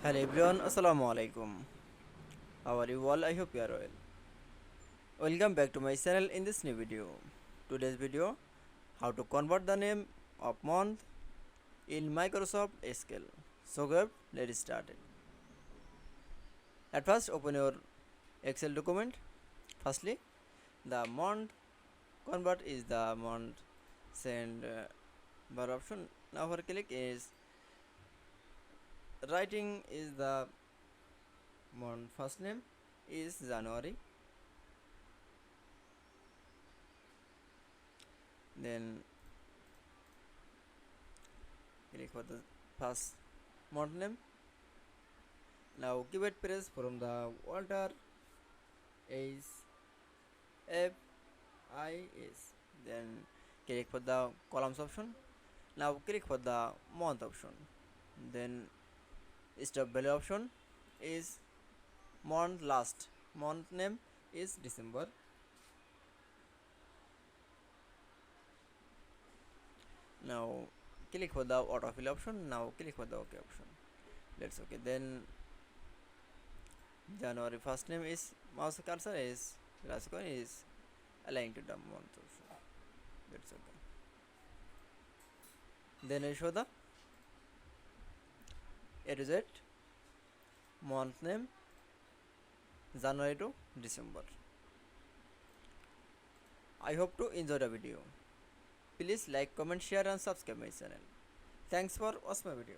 Hello everyone, Assalamu Walaikum. How are you all? I hope you are well. Welcome back to my channel in this new video. Today's video, how to convert the name of month in Microsoft Excel. So good, let's start it. At first, open your Excel document. Firstly, the month convert is the month send bar option. Now for click is writing is the month first name is January. Then click for the first month name. Now keyboard press from the Walter is FIS. Then click for the columns option. Now click for the month option. Then stop value option is month last. Month name is December. Now click for the autofill option. Now click for the OK option. Let's OK. Then January first name is mouse cursor is last one is aligned to the month option. That's okay. Then I show the A to Z month name January to December. I hope to enjoy the video. Please like, comment, share and subscribe my channel. Thanks for watching my video.